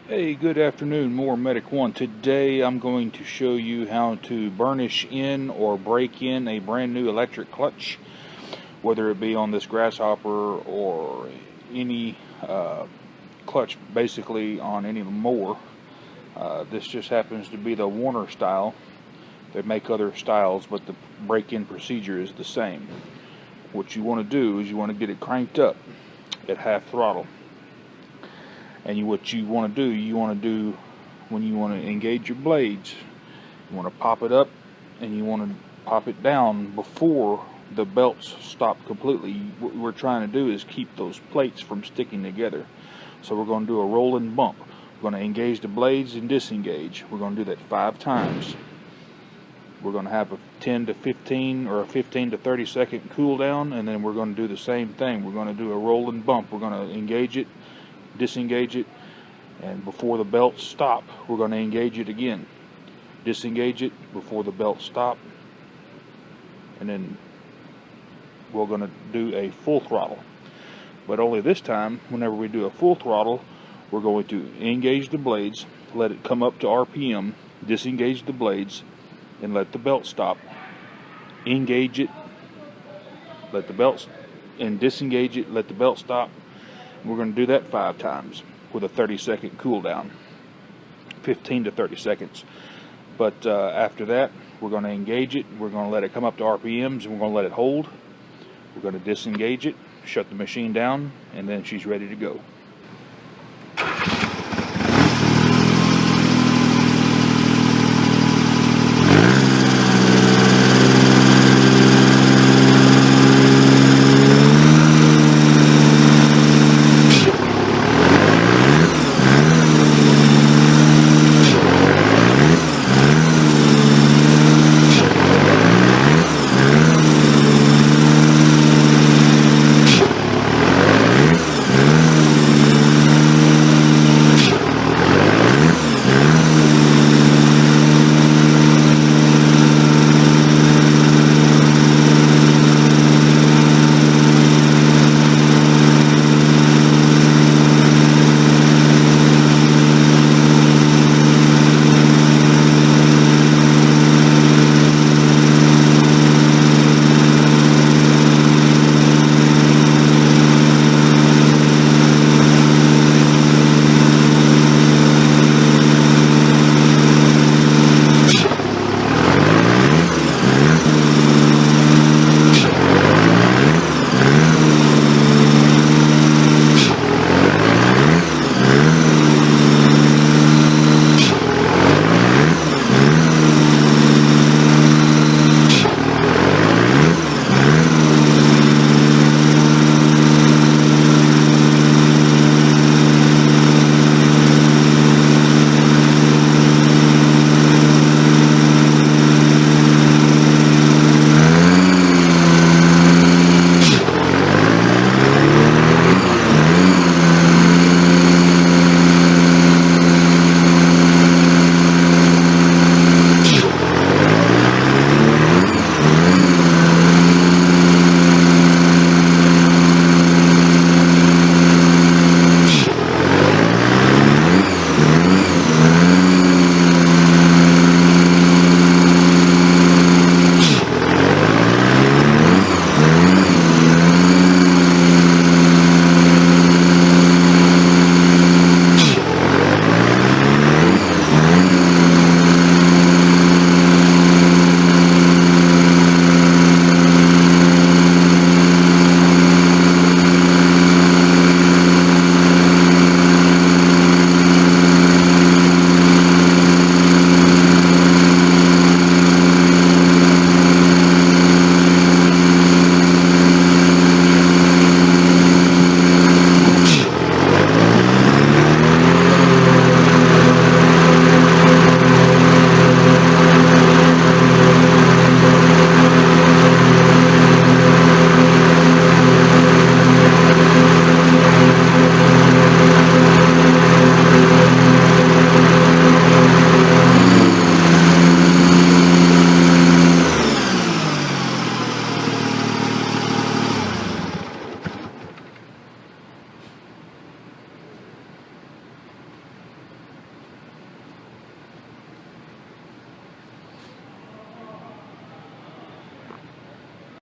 Hey, good afternoon, more Medic 1. Today I'm going to show you how to burnish in or break in a brand new electric clutch, whether it be on this Grasshopper or any clutch basically on any mower. This just happens to be the Warner style. They make other styles, but the break-in procedure is the same. What you want to do is you want to get it cranked up at half throttle. And what you want to do, when you want to engage your blades, you want to pop it up and you want to pop it down before the belts stop completely. What we're trying to do is keep those plates from sticking together. So we're going to do a roll and bump. We're going to engage the blades and disengage. We're going to do that 5 times. We're going to have a 10 to 15 or a 15 to 30 second cool down, and then we're going to do the same thing. We're going to do a roll and bump. We're going to engage it, disengage it, and before the belts stop, we're going to engage it again. Disengage it before the belts stop, and then we're going to do a full throttle. But only this time, whenever we do a full throttle, we're going to engage the blades, let it come up to RPM, disengage the blades, and let the belt stop. Engage it, let the belts, and disengage it, let the belt stop. We're going to do that 5 times with a 30-second cool down, 15 to 30 seconds. But after that, we're going to engage it. We're going to let it come up to RPMs, and we're going to let it hold. We're going to disengage it, shut the machine down, and then she's ready to go.